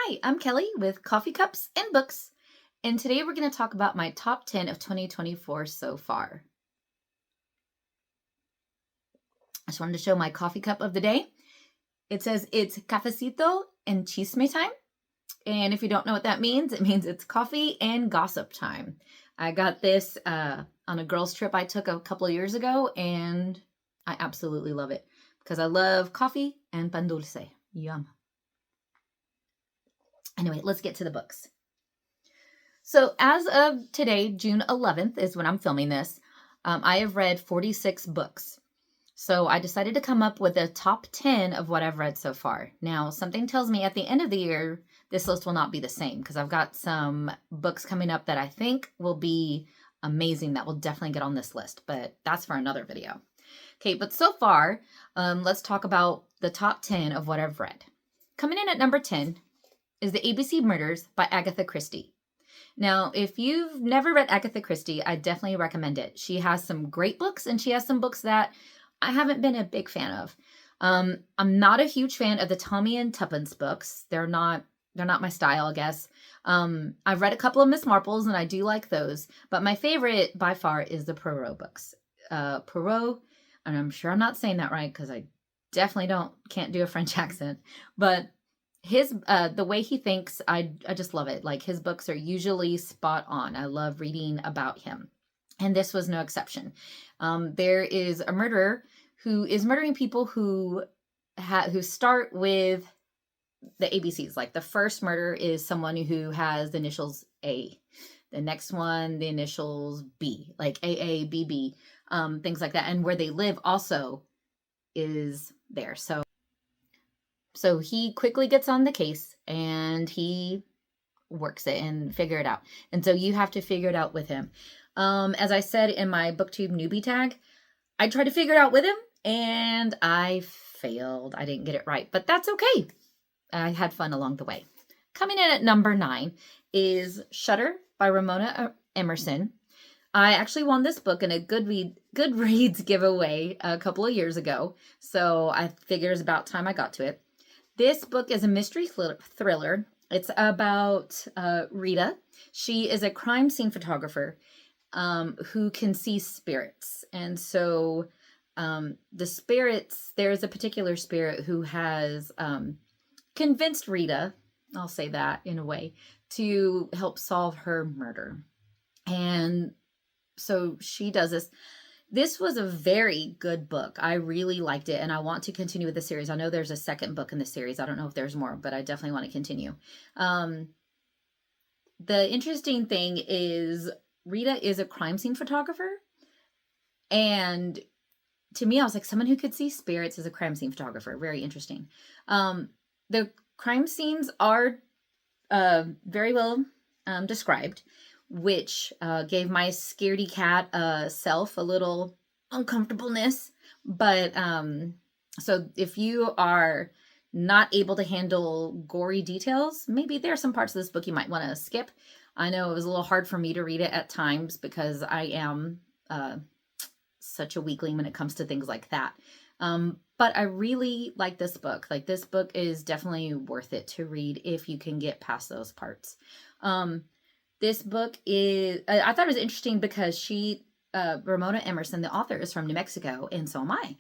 Hi, I'm Kelly with Coffee Cups and Books, and today we're going to talk about my top 10 of 2024 so far. I just wanted to show my coffee cup of the day. It says it's cafecito and chisme time, and if you don't know what that means, it means it's coffee and gossip time. I got this on a girls' trip I took a couple of years ago, and I absolutely love it because I love coffee and pan dulce. Yum. Anyway, let's get to the books. So as of today, June 11th is when I'm filming this, I have read 46 books. So I decided to come up with a top 10 of what I've read so far. Now, something tells me at the end of the year, this list will not be the same because I've got some books coming up that I think will be amazing that will definitely get on this list, but that's for another video. Okay, but so far, let's talk about the top 10 of what I've read. Coming in at number 10 is The ABC Murders by Agatha Christie. Now, if you've never read Agatha Christie, I definitely recommend it. She has some great books, and she has some books that I haven't been a big fan of. I'm not a huge fan of the Tommy and Tuppence books. They're not my style, I guess. I've read a couple of Miss Marples, and I do like those. But my favorite by far is the Poirot books. Poirot, and I'm sure I'm not saying that right because I definitely can't do a French accent, but his the way he thinks, I just love it. Like, his books are usually spot on. I love reading about him, and this was no exception. There is a murderer who is murdering people who start with the ABCs. Like, the first murder is someone who has the initials A. The next one, the initials B, like AA, BB, things like that. And where they live also is there. So he quickly gets on the case and he works it and figure it out. And so you have to figure it out with him. As I said in my BookTube newbie tag, I tried to figure it out with him and I failed. I didn't get it right, but that's okay. I had fun along the way. Coming in at number 9 is Shutter by Ramona Emerson. I actually won this book in a Goodreads giveaway a couple of years ago, so I figured it's about time I got to it. This book is a mystery thriller. It's about Rita. She is a crime scene photographer who can see spirits. And so the spirits, there's a particular spirit who has convinced Rita, I'll say that in a way, to help solve her murder. And so she does this. This was a very good book. I really liked it, and I want to continue with the series. I know there's a second book in the series. I don't know if there's more, but I definitely want to continue. The interesting thing is Rita is a crime scene photographer, and to me, I was like, someone who could see spirits is a crime scene photographer. Very interesting. The crime scenes are very well described, which gave my scaredy cat self a little uncomfortableness. But so if you are not able to handle gory details, maybe there are some parts of this book you might want to skip. I know it was a little hard for me to read it at times because I am such a weakling when it comes to things like that. But I really like this book. Like, this book is definitely worth it to read if you can get past those parts. This book is, I thought it was interesting because Ramona Emerson, the author, is from New Mexico, and so am I.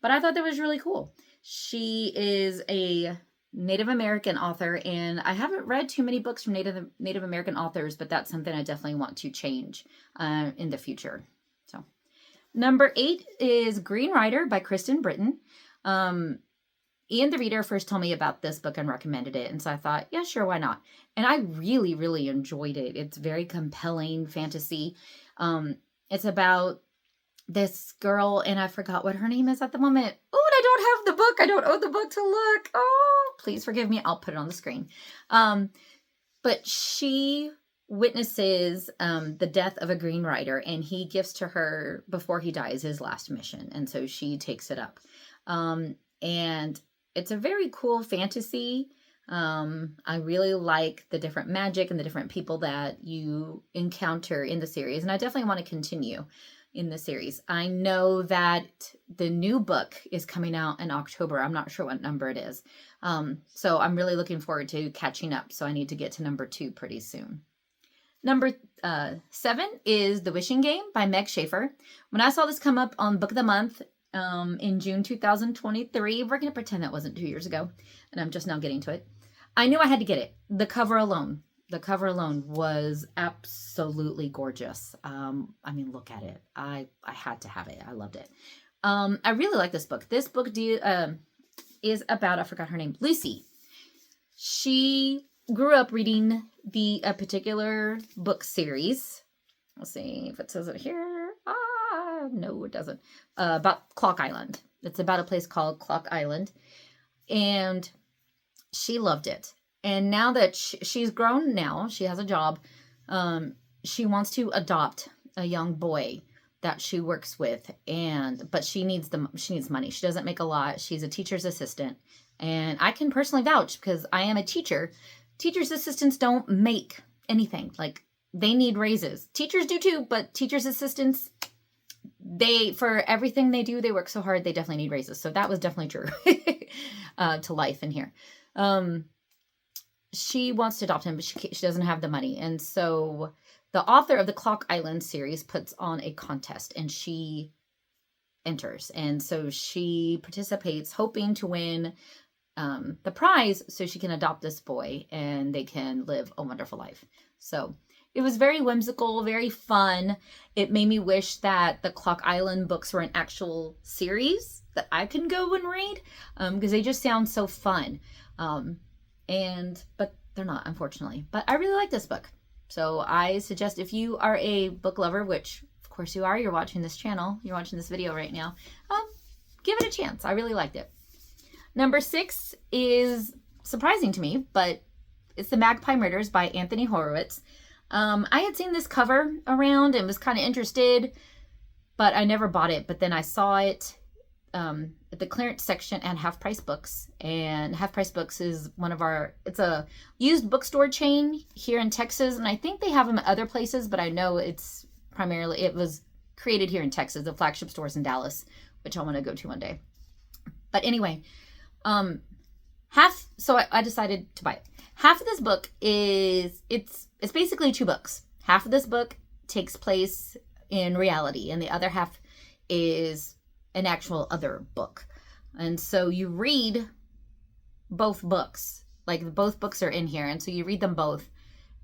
But I thought that was really cool. She is a Native American author, and I haven't read too many books from Native American authors, but that's something I definitely want to change in the future. So, number 8 is Green Rider by Kristen Britton. Ian the Reader first told me about this book and recommended it, and so I thought, yeah, sure, why not? And I really, really enjoyed it. It's very compelling fantasy. It's about this girl, and I forgot what her name is at the moment. Oh, and I don't have the book. I don't own the book to look. Oh, please forgive me. I'll put it on the screen. But she witnesses the death of a Green Rider, and he gives to her, before he dies, his last mission. And so she takes it up. And it's a very cool fantasy. I really like the different magic and the different people that you encounter in the series, and I definitely want to continue. in the series. I know that the new book is coming out in October. I'm not sure what number it is. So I'm really looking forward to catching up. So I need to get to number 2 pretty soon. Number 7 is The Wishing Game by Meg Schaefer. When I saw this come up on Book of the Month in June 2023, we're going to pretend that wasn't 2 years ago, and I'm just now getting to it. I knew I had to get it. The cover alone was absolutely gorgeous. I mean, look at it. I had to have it. I loved it. I really like this book. This book is about, I forgot her name, Lucy. She grew up reading a particular book series. Let's see if it says it here. No, it doesn't. About Clock Island. It's about a place called Clock Island. And she loved it. And now that she's grown now, she has a job. She wants to adopt a young boy that she works with, but she needs money. She doesn't make a lot. She's a teacher's assistant. And I can personally vouch because I am a teacher. Teacher's assistants don't make anything. Like, they need raises. Teachers do too, but teacher's assistants, for everything they do, they work so hard, they definitely need raises. So that was definitely true to life in here. She wants to adopt him, but she doesn't have the money. And so the author of the Clock Island series puts on a contest, and she enters. And so she participates, hoping to win the prize so she can adopt this boy and they can live a wonderful life. So it was very whimsical, very fun. It made me wish that the Clock Island books were an actual series that I can go and read, because they just sound so fun. But they're not, unfortunately. But I really like this book. So I suggest, if you are a book lover, which of course you are, you're watching this channel, you're watching this video right now, give it a chance. I really liked it. Number 6 is surprising to me, but it's The Magpie Murders by Anthony Horowitz. I had seen this cover around and was kind of interested, but I never bought it. But then I saw it at the clearance section at Half Price Books. And Half Price Books is it's a used bookstore chain here in Texas. And I think they have them at other places, but I know it was created here in Texas. The flagship store's in Dallas, which I want to go to one day. But anyway, so I decided to buy it. Half of this book it's basically 2 books. Half of this book takes place in reality, and the other half is an actual other book. And so you read both books. Like, both books are in here, and so you read them both.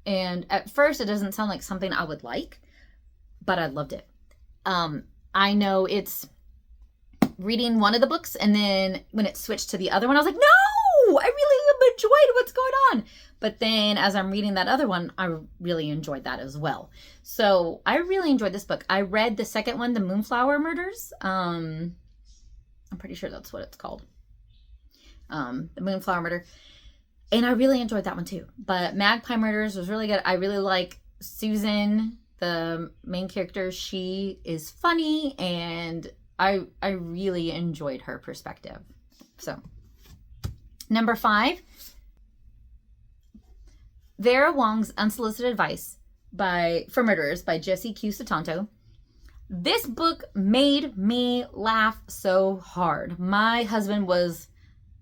And at first, it doesn't sound like something I would like, but I loved it. I know it's reading one of the books, and then when it switched to the other one, I was like, no, I really enjoyed what's going on. But then as I'm reading that other one, I really enjoyed that as well. So I really enjoyed this book. I read the second one, The Moonflower Murders. I'm pretty sure that's what it's called. The Moonflower Murder. And I really enjoyed that one too. But Magpie Murders was really good. I really like Susan, the main character. She is funny, and I really enjoyed her perspective. So, number 5, Vera Wong's Unsolicited Advice for Murderers by Jesse Q. Sutanto. This book made me laugh so hard. My husband was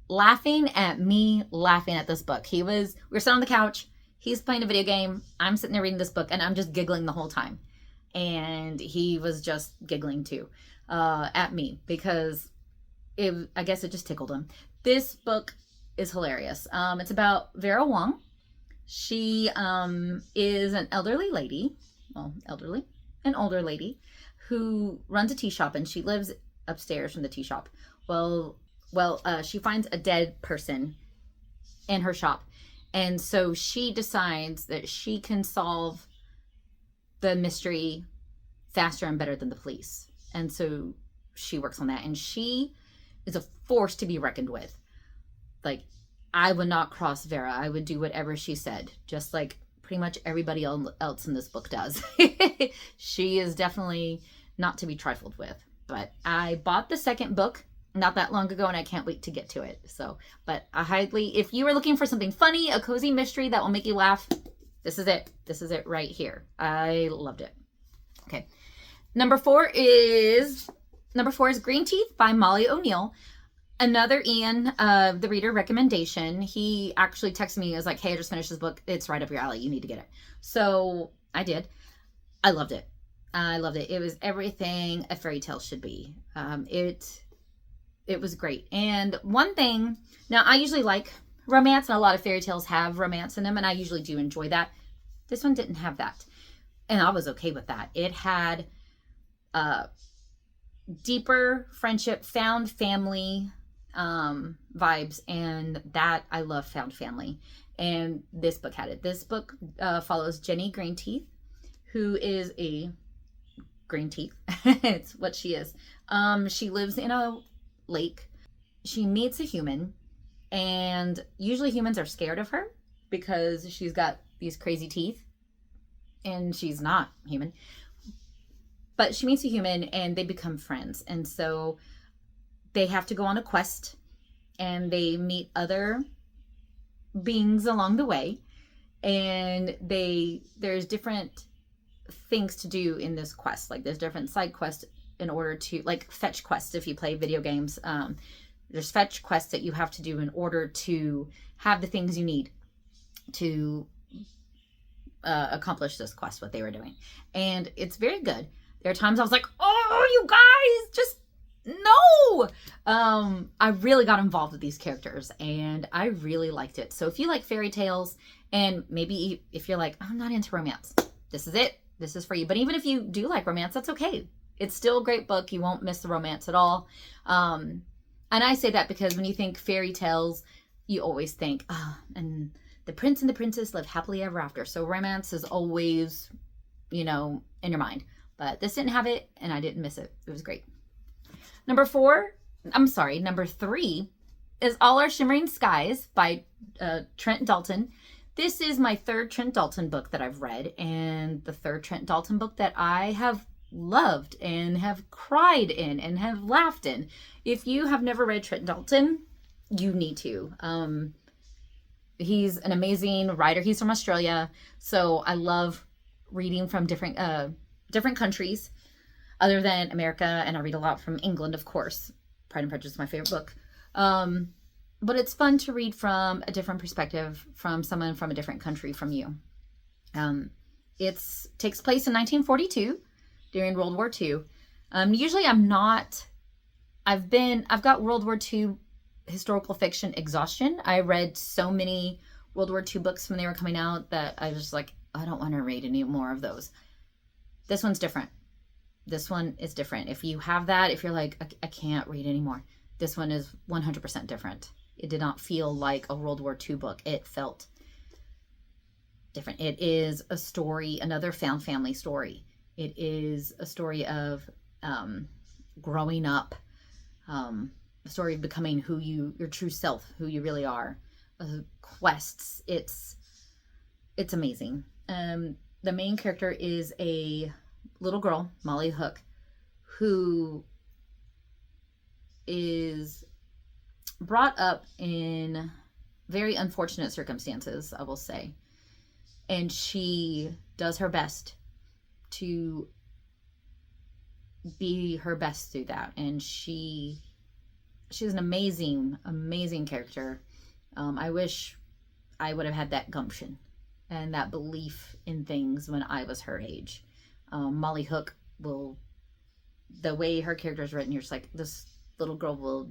laughing at me laughing at this book. We were sitting on the couch. He's playing a video game. I'm sitting there reading this book, and I'm just giggling the whole time. And he was just giggling too at me because I guess it just tickled him. This book is hilarious. It's about Vera Wong. She is an older lady who runs a tea shop, and she lives upstairs from the tea shop. She finds a dead person in her shop, and so she decides that she can solve the mystery faster and better than the police. And so she works on that, and she is a force to be reckoned with. Like, I would not cross Vera. I would do whatever she said, just like pretty much everybody else in this book does. She is definitely not to be trifled with. But I bought the second book not that long ago, and I can't wait to get to it. So, but if you were looking for something funny, a cozy mystery that will make you laugh, this is it. This is it right here. I loved it. Okay. Number four is Green Teeth by Molly O'Neill. Another Ian, the reader recommendation. He actually texted me. He was like, hey, I just finished this book. It's right up your alley. You need to get it. So I did. I loved it. It was everything a fairy tale should be. It was great. And one thing, now I usually like romance, and a lot of fairy tales have romance in them, and I usually do enjoy that. This one didn't have that. And I was okay with that. It had deeper friendship, found family vibes, and that I love found family. And this book had it. This book follows Jenny Greenteeth, who is a green teeth. It's what she is. She lives in a lake. She meets a human, and usually humans are scared of her because she's got these crazy teeth, and she's not human. But she meets a human, and they become friends. And so they have to go on a quest, and they meet other beings along the way. And there's different things to do in this quest. Like there's different side quests in order to, like fetch quests if you play video games. There's fetch quests that you have to do in order to have the things you need to accomplish this quest, what they were doing. And it's very good. There are times I was like, oh, you guys, just no. I really got involved with these characters, and I really liked it. So if you like fairy tales, and maybe if you're like, I'm not into romance, this is it. This is for you. But even if you do like romance, that's okay. It's still a great book. You won't miss the romance at all. And I say that because when you think fairy tales, you always think, and the prince and the princess live happily ever after. So romance is always, in your mind. But this didn't have it, and I didn't miss it. It was great. Number three is All Our Shimmering Skies by Trent Dalton. This is my third Trent Dalton book that I've read, and the third Trent Dalton book that I have loved and have cried in and have laughed in. If you have never read Trent Dalton, you need to. He's an amazing writer. He's from Australia, so I love reading from different countries other than America, and I read a lot from England, of course. Pride and Prejudice is my favorite book. But it's fun to read from a different perspective, from someone from a different country from you. It takes place in 1942 during World War II. Usually I've got World War II historical fiction exhaustion. I read so many World War II books when they were coming out that I was like, I don't want to read any more of those. This one's different. This one is different. If you have that, if you're like, I can't read anymore, this one is 100% different. It did not feel like a World War II book. It felt different. It is a story, another found family story. It is a story of growing up, a story of becoming your true self, who you really are. Quests. It's amazing. The main character is a little girl, Molly Hook, who is brought up in very unfortunate circumstances, I will say. And she does her best to be her best through that. And she's an amazing, amazing character. I wish I would have had that gumption and that belief in things when I was her age. Molly Hook the way her character is written, you're just like, this little girl will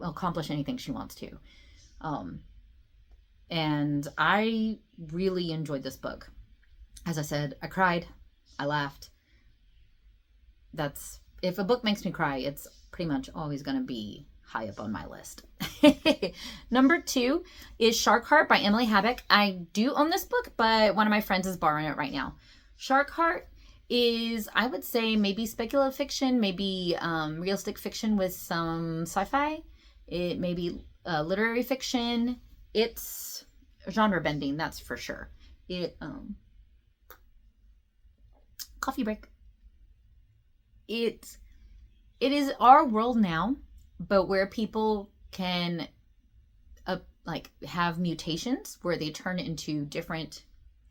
accomplish anything she wants to. And I really enjoyed this book. As I said, I cried, I laughed. If a book makes me cry, it's pretty much always going to be high up on my list. Number 2 is Shark Heart by Emily Habak. I do own this book, but one of my friends is borrowing it right now. Shark Heart is, I would say, maybe speculative fiction, maybe realistic fiction with some sci-fi. It may be literary fiction. It's genre bending, that's for sure. Coffee break. It is our world now, but where people can have mutations where they turn into different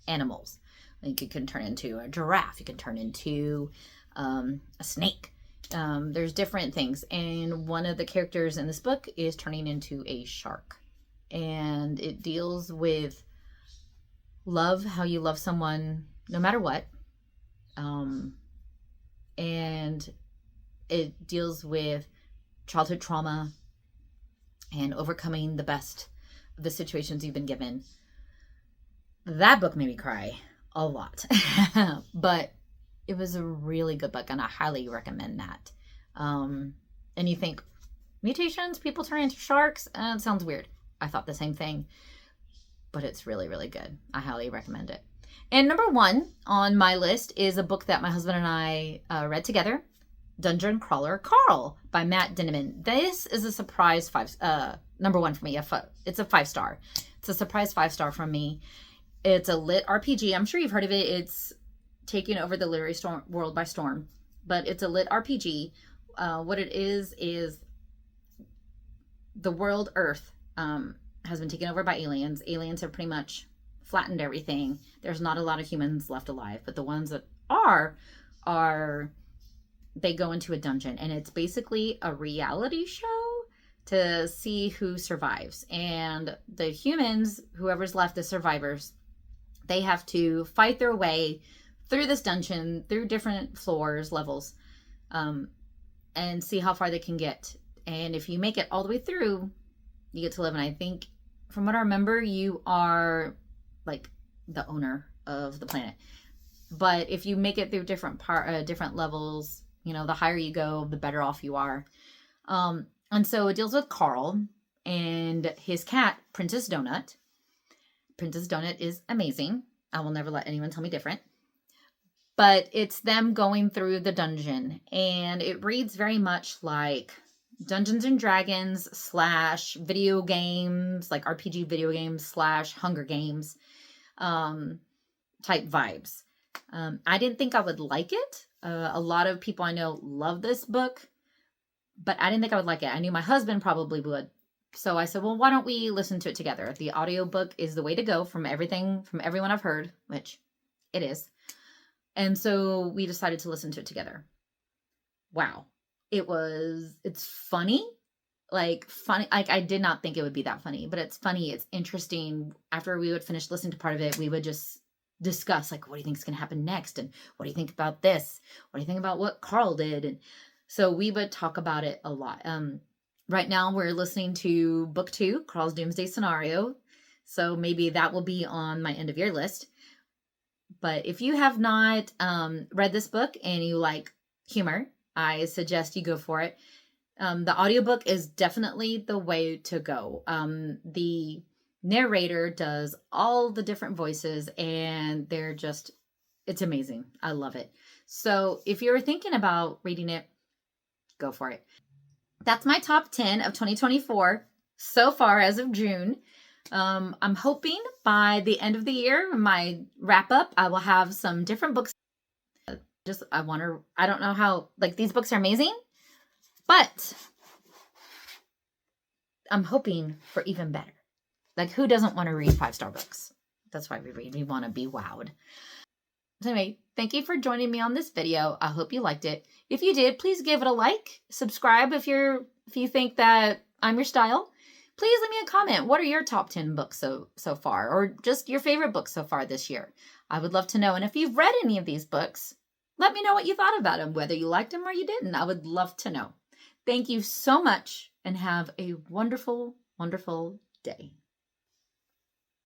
animals. Like you can turn into a giraffe, you can turn into a snake. There's different things. And one of the characters in this book is turning into a shark. And it deals with love, how you love someone no matter what. And it deals with childhood trauma and overcoming the best of the situations you've been given. That book made me cry a lot. But it was a really good book, and I highly recommend that. And you think, mutations, people turn into sharks? It sounds weird. I thought the same thing. But it's really, really good. I highly recommend it. And number 1 on my list is a book that my husband and I read together, Dungeon Crawler Carl by Matt Dinniman. This is a surprise number 1 for me. It's a 5-star. It's a surprise 5-star from me. It's a lit RPG. I'm sure you've heard of it. It's taking over the literary world by storm. But it's a lit RPG. What it is the world Earth has been taken over by aliens. Aliens have pretty much flattened everything. There's not a lot of humans left alive, but the ones that are they go into a dungeon, and it's basically a reality show to see who survives. And the humans, whoever's left, the survivors, they have to fight their way through this dungeon, through different floors, levels, and see how far they can get. And if you make it all the way through, you get to live. And I think, from what I remember, you are like the owner of the planet. But if you make it through different levels, the higher you go, the better off you are. And so it deals with Carl and his cat, Princess Donut. Princess Donut is amazing. I will never let anyone tell me different. But it's them going through the dungeon. And it reads very much like Dungeons and Dragons / video games, like RPG video games / Hunger Games type vibes. I didn't think I would like it. A lot of people I know love this book, but I didn't think I would like it. I knew my husband probably would. So I said, well, why don't we listen to it together? The audiobook is the way to go from everyone I've heard, which it is. And so we decided to listen to it together. Wow. It's funny. Like I did not think it would be that funny, but it's funny. It's interesting. After we would finish listening to part of it, we would just discuss, like, what do you think is going to happen next? And what do you think about this? What do you think about what Carl did? And so we would talk about it a lot. Right now we're listening to book 2, Carl's Doomsday Scenario. So maybe that will be on my end of year list. But if you have not read this book and you like humor, I suggest you go for it. The audiobook is definitely the way to go. The narrator does all the different voices, and it's amazing. I love it. So if you're thinking about reading it, go for it. That's my top 10 of 2024 so far as of June. I'm hoping by the end of the year, my wrap up, I will have some different books. I don't know how, these books are amazing, but I'm hoping for even better. Who doesn't want to read 5-star books? That's why we read. We want to be wowed. So anyway, thank you for joining me on this video. I hope you liked it. If you did, please give it a like. Subscribe if you think that I'm your style. Please leave me a comment. What are your top 10 books so far? Or just your favorite books so far this year? I would love to know. And if you've read any of these books, let me know what you thought about them, whether you liked them or you didn't. I would love to know. Thank you so much, and have a wonderful, wonderful day.